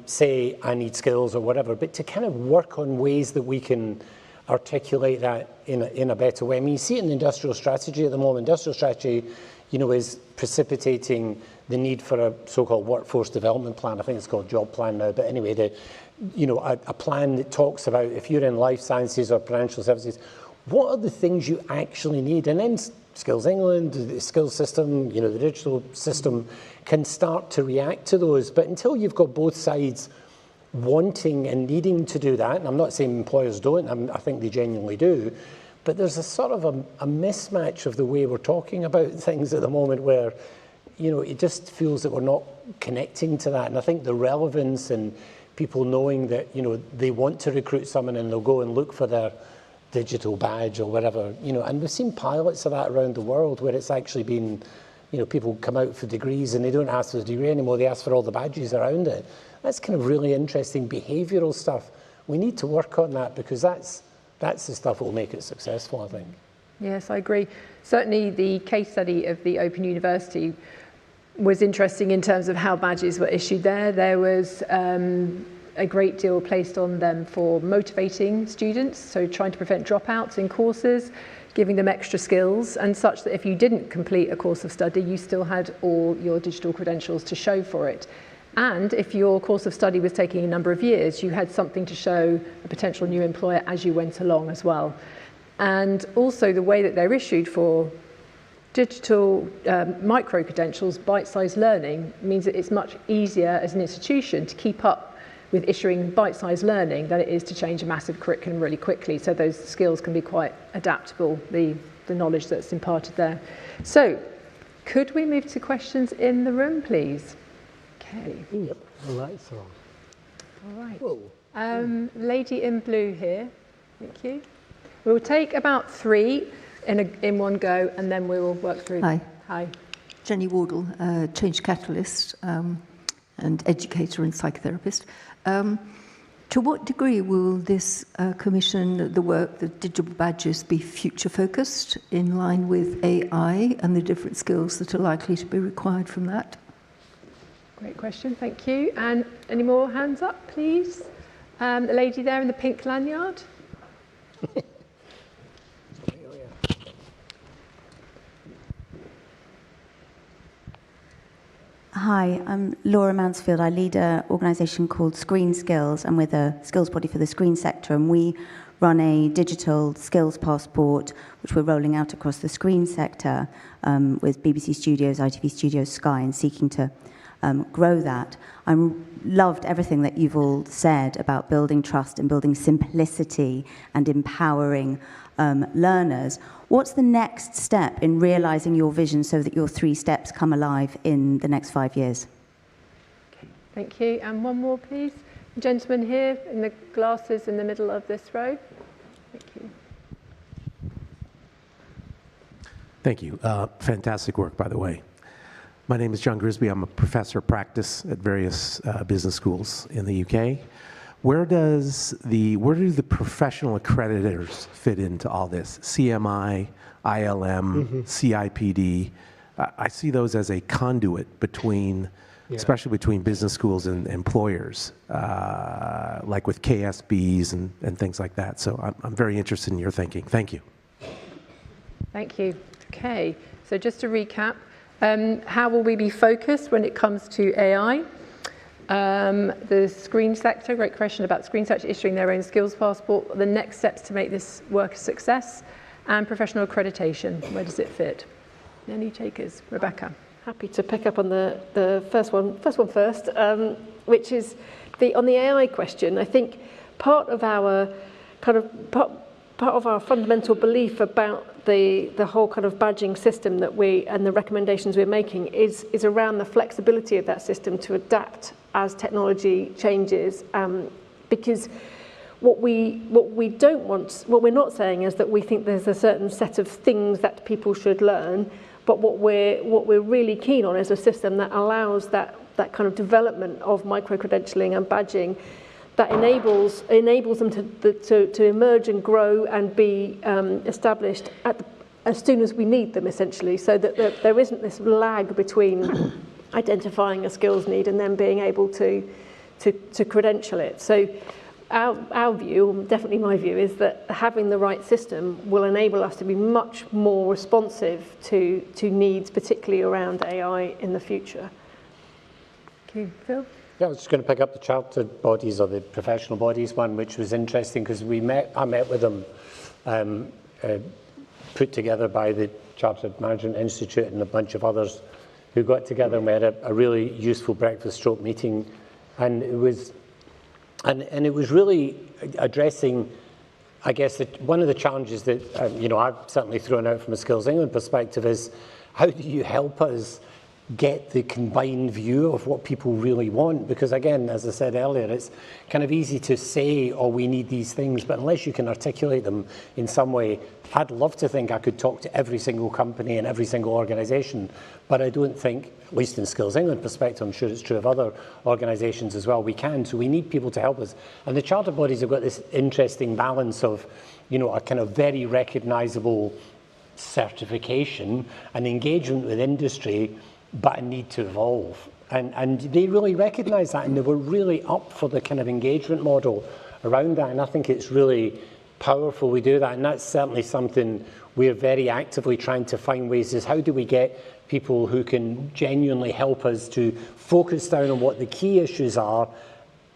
say, I need skills or whatever, but to kind of work on ways that we can articulate that in a better way. I mean, you see it in the industrial strategy at the moment. Industrial strategy, is precipitating the need for a so-called workforce development plan. I think it's called job plan now, but anyway, a plan that talks about if you're in life sciences or financial services, what are the things you actually need? And then Skills England, the skills system, the digital system can start to react to those. But until you've got both sides wanting and needing to do that, and I'm not saying employers don't, I think they genuinely do, but there's a sort of a mismatch of the way we're talking about things at the moment where, it just feels that we're not connecting to that. And I think the relevance and people knowing that, they want to recruit someone and they'll go and look for their digital badge or whatever, and we've seen pilots of that around the world where it's actually been, people come out for degrees and they don't ask for the degree anymore, they ask for all the badges around it. That's kind of really interesting behavioural stuff. We need to work on that because that's the stuff that will make it successful, I think. Yes, I agree. Certainly the case study of the Open University was interesting in terms of how badges were issued there. There was a great deal placed on them for motivating students, so trying to prevent dropouts in courses, giving them extra skills, and such that if you didn't complete a course of study, you still had all your digital credentials to show for it. And if your course of study was taking a number of years, you had something to show a potential new employer as you went along as well. And also the way that they're issued for digital micro-credentials, bite-sized learning, means that it's much easier as an institution to keep up with issuing bite-sized learning than it is to change a massive curriculum really quickly. So those skills can be quite adaptable, the knowledge that's imparted there. So could we move to questions in the room, please? Okay. Yep, the lights are on. All right. Whoa. Lady in blue here. Thank you. We'll take about 3 in one go, and then we will work through. Hi. Hi. Jenny Wardle, change catalyst and educator and psychotherapist. To what degree will this commission, the digital badges, be future focused in line with AI and the different skills that are likely to be required from that? Great question, thank you. And any more hands up, please? The lady there in the pink lanyard. Hi, I'm Laura Mansfield. I lead an organisation called Screen Skills, and we're the skills body for the screen sector, and we run a digital skills passport which we're rolling out across the screen sector with BBC Studios, ITV Studios, Sky, and seeking to grow that. I loved everything that you've all said about building trust and building simplicity and empowering learners. What's the next step in realising your vision so that your 3 steps come alive in the next 5 years? Okay, thank you. And one more, please. Gentleman here in the glasses in the middle of this row. Thank you. Thank you. Fantastic work, by the way. My name is John Grisby. I'm a professor of practice at various business schools in the UK. where do the professional accreditors fit into all this? CMI, ILM, CIPD. I see those as a conduit between, especially between business schools and employers, like with KSBs and things like that. So I'm very interested in your thinking. Thank you. Thank you. Okay, so just to recap, how will we be focused when it comes to AI? The screen sector, great question about the screen sector issuing their own skills passport, the next steps to make this work a success, and professional accreditation, where does it fit? Any takers? Rebecca. Happy to pick up on the first one first, which is on the AI question. I think part of our fundamental belief about the whole kind of badging system and the recommendations we're making is around the flexibility of that system to adapt as technology changes, because what we're not saying is that we think there's a certain set of things that people should learn, but what we're really keen on is a system that allows that kind of development of micro-credentialing and badging that enables them to emerge and grow and be established as soon as we need them, essentially, so that there isn't this lag between identifying a skills need and then being able to credential it. So our view, definitely my view, is that having the right system will enable us to be much more responsive to needs, particularly around AI in the future. Okay, Phil? Yeah, I was just going to pick up the chartered bodies or the professional bodies one, which was interesting because I met with them, put together by the Chartered Management Institute and a bunch of others who got together and we had a really useful breakfast stroke meeting, and it was really addressing, I guess, one of the challenges that I've certainly thrown out from a Skills England perspective is how do you help us get the combined view of what people really want? Because again, as I said earlier, it's kind of easy to say, oh, we need these things, but unless you can articulate them in some way, I'd love to think I could talk to every single company and every single organisation, but I don't think, at least in Skills England perspective, I'm sure it's true of other organisations as well, we can. So we need people to help us. And the charter bodies have got this interesting balance of, a kind of very recognisable certification and engagement with industry, but a need to evolve. And they really recognise that, and they were really up for the kind of engagement model around that. And I think it's really powerful we do that. And that's certainly something we're very actively trying to find ways is how do we get people who can genuinely help us to focus down on what the key issues are,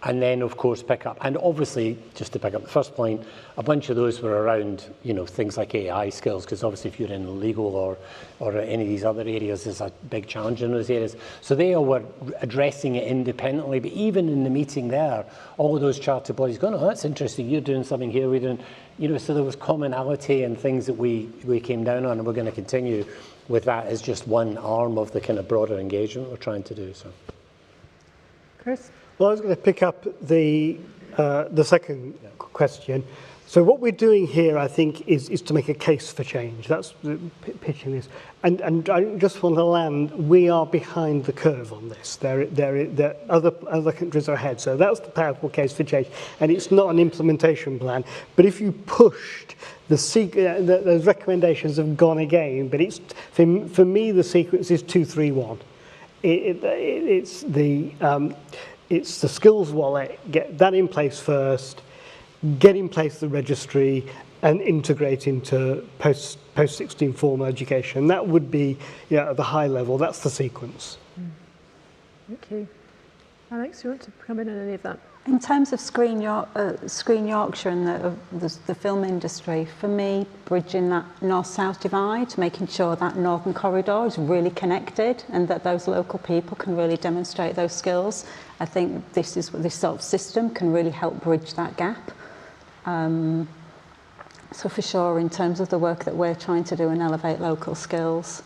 and then of course pick up. And obviously, just to pick up the first point, a bunch of those were around things like AI skills, because obviously if you're in legal or any of these other areas, there's a big challenge in those areas. So they all were addressing it independently, but even in the meeting there, all of those charter bodies going, oh, that's interesting, you're doing something here, we're doing, so there was commonality and things that we came down on, and we're going to continue with that as just one arm of the kind of broader engagement we're trying to do. So, Chris? Well, I was going to pick up the second question. So what we're doing here, I think, is to make a case for change. That's the pitching this. And I just want to land, we are behind the curve on this. Other countries are ahead. So that's the powerful case for change. And it's not an implementation plan. But if you pushed, those recommendations have gone again. But it's for me, the sequence is 2, 3, 1. It's the skills wallet, get that in place first, get in place the registry, and integrate into post-16 formal education. That would be, at the high level, that's the sequence. Thank you. Alex, you want to come in on any of that? In terms of Screen Yorkshire and the film industry, for me, bridging that north-south divide, making sure that northern corridor is really connected and that those local people can really demonstrate those skills, I think this sort of system can really help bridge that gap. So for sure, in terms of the work that we're trying to do and elevate local skills,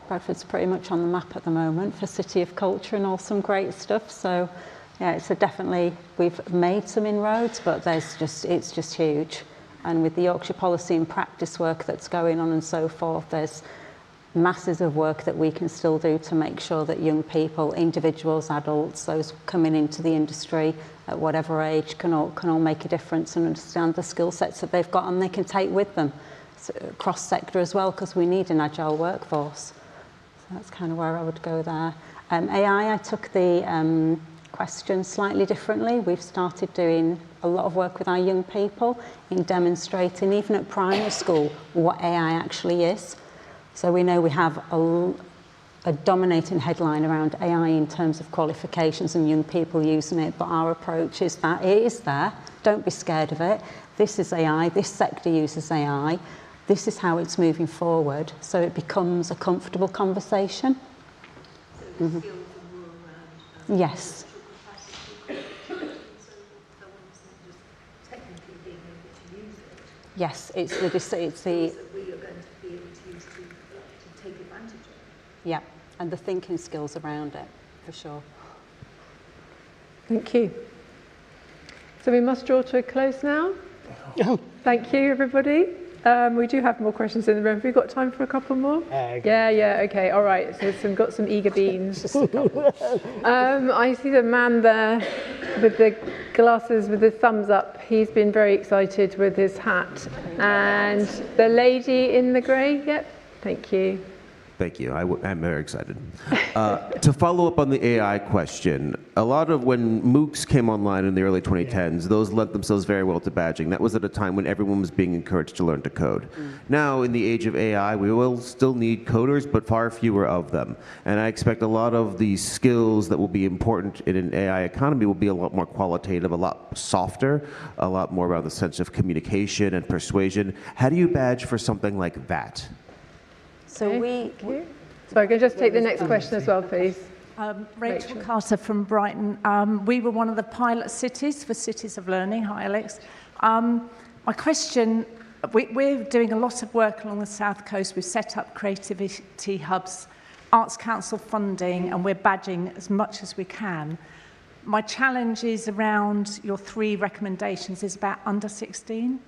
Bradford's pretty much on the map at the moment for City of Culture and all some great stuff. So yeah, it's definitely, we've made some inroads, but it's just huge. And with the Yorkshire policy and practice work that's going on and so forth, there's masses of work that we can still do to make sure that young people, individuals, adults, those coming into the industry at whatever age can all make a difference and understand the skill sets that they've got and they can take with them cross-sector as well, because we need an agile workforce. So that's kind of where I would go there. AI, I took the question slightly differently. We've started doing a lot of work with our young people in demonstrating, even at primary school, what AI actually is. So we know we have a dominating headline around AI in terms of qualifications and young people using it, but our approach is that it is there. Don't be scared of it. This is AI. This sector uses AI. This is how it's moving forward. So it becomes a comfortable conversation. So the skills are more around yes. Yes, it's the that we are going to be able to use to take advantage of. Yeah, and the thinking skills around it, for sure. Thank you. So we must draw to a close now. Thank you, everybody. We do have more questions in the room. Have we got time for a couple more? Yeah, okay, all right. So got some eager beans. I see the man there with the glasses with the thumbs up. He's been very excited with his hat. And the lady in the grey, yep, thank you. Thank you. I'm very excited. To follow up on the AI question, a lot of when MOOCs came online in the early 2010s, those lent themselves very well to badging. That was at a time when everyone was being encouraged to learn to code. Now, in the age of AI, we will still need coders, but far fewer of them. And I expect a lot of the skills that will be important in an AI economy will be a lot more qualitative, a lot softer, a lot more around the sense of communication and persuasion. How do you badge for something like that? So Sorry, can I just take the next question as well, please? Rachel Carter from Brighton. We were one of the pilot cities for Cities of Learning. Hi, Alex. My question, we're doing a lot of work along the South Coast. We've set up creativity hubs, Arts Council funding, and we're badging as much as we can. My challenge is around your 3 recommendations is about under 16.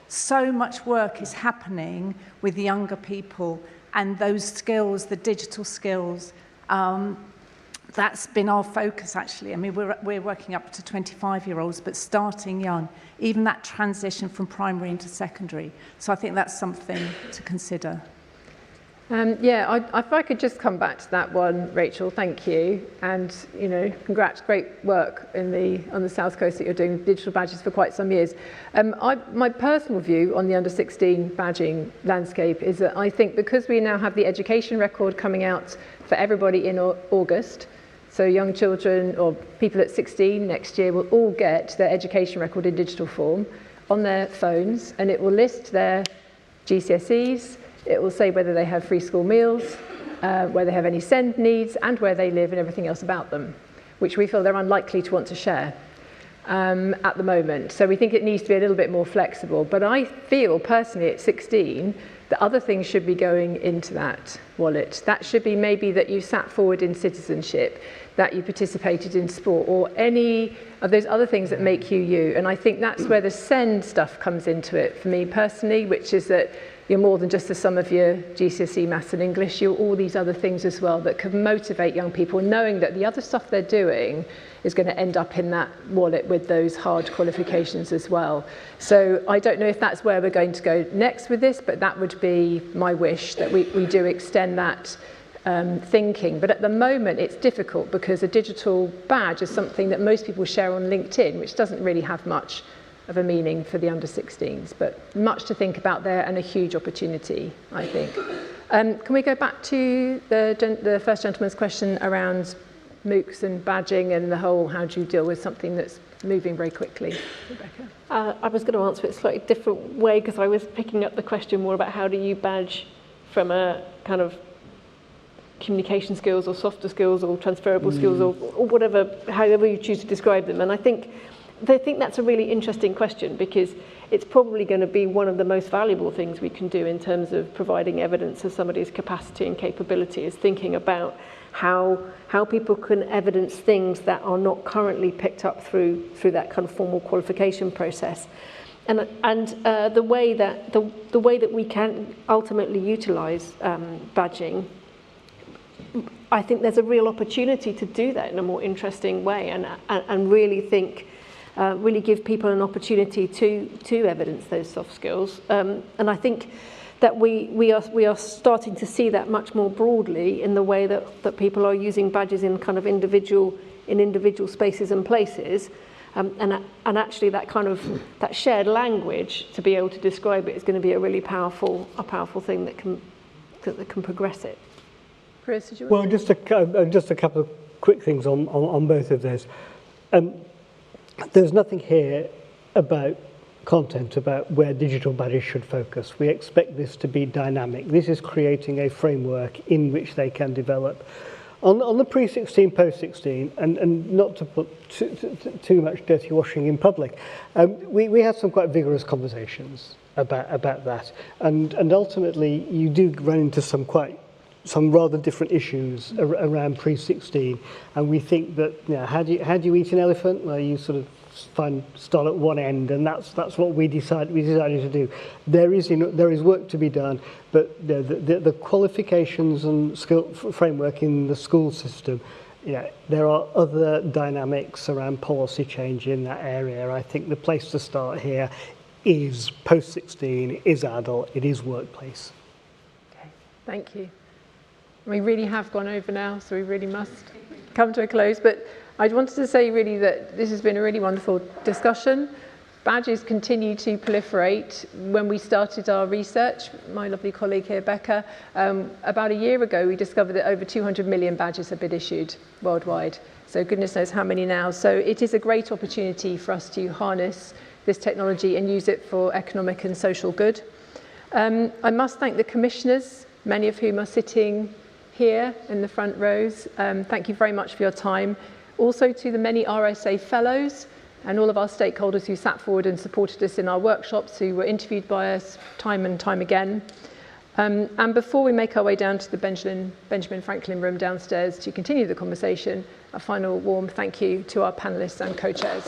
So much work is happening with younger people, and those skills, the digital skills, that's been our focus, actually. I mean, we're working up to 25-year-olds, but starting young, even that transition from primary into secondary. So I think that's something to consider. If I could just come back to that one, Rachel, thank you. And, you know, congrats, great work on the South Coast that you're doing digital badges for quite some years. My personal view on the under 16 badging landscape is that I think because we now have the education record coming out for everybody in August, so young children or people at 16 next year will all get their education record in digital form on their phones, and it will list their GCSEs. It will say whether they have free school meals, whether they have any SEND needs, and where they live and everything else about them, which we feel they're unlikely to want to share at the moment. So we think it needs to be a little bit more flexible. But I feel personally at 16 that other things should be going into that wallet. That should be maybe that you sat forward in citizenship, that you participated in sport, or any of those other things that make you you. And I think that's where the SEND stuff comes into it for me personally, which is that you're more than just the sum of your GCSE maths and English. You're all these other things as well that can motivate young people, knowing that the other stuff they're doing is going to end up in that wallet with those hard qualifications as well. So I don't know if that's where we're going to go next with this, but that would be my wish, that we do extend that thinking. But at the moment it's difficult because a digital badge is something that most people share on LinkedIn, which doesn't really have much of a meaning for the under 16s, but much to think about there and a huge opportunity, I think. Can we go back to the first gentleman's question around MOOCs and badging and the whole, how do you deal with something that's moving very quickly? Rebecca? I was going to answer it a slightly different way because I was picking up the question more about how do you badge from a kind of communication skills or softer skills or transferable skills or whatever, however you choose to describe them. And I think that's a really interesting question because it's probably going to be one of the most valuable things we can do in terms of providing evidence of somebody's capacity and capability, is thinking about how people can evidence things that are not currently picked up through that kind of formal qualification process. the way that we can ultimately utilise badging, I think there's a real opportunity to do that in a more interesting way, and really think, really give people an opportunity to evidence those soft skills. And I think that we are starting to see that much more broadly in the way that people are using badges in kind of individual spaces and places. And actually that shared language to be able to describe it is going to be a really powerful thing that can progress it. Chris, did you Well, just a couple of quick things on both of those. There's nothing here about content, about where digital badges should focus. We expect this to be dynamic. This is creating a framework in which they can develop. On the pre-16, post-16, and not to put too much dirty washing in public, we had some quite vigorous conversations about that, and ultimately you do run into some rather different issues around pre-16, and we think that, you know, how do you eat an elephant? Well, you sort of start at one end, and that's what we decided to do. There is work to be done, but the qualifications and skill framework in the school system, you know, there are other dynamics around policy change in that area. I think the place to start here is post-16, is adult, it is workplace. Okay, thank you. We really have gone over now, so we really must come to a close. But I wanted to say really that this has been a really wonderful discussion. Badges continue to proliferate. When we started our research, my lovely colleague here, Becca, about a year ago, we discovered that over 200 million badges have been issued worldwide. So goodness knows how many now. So it is a great opportunity for us to harness this technology and use it for economic and social good. I must thank the commissioners, many of whom are sitting here in the front rows. Thank you very much for your time. Also to the many RSA fellows and all of our stakeholders who sat forward and supported us in our workshops, who were interviewed by us time and time again. And before we make our way down to the Benjamin Franklin room downstairs to continue the conversation, a final warm thank you to our panellists and co-chairs.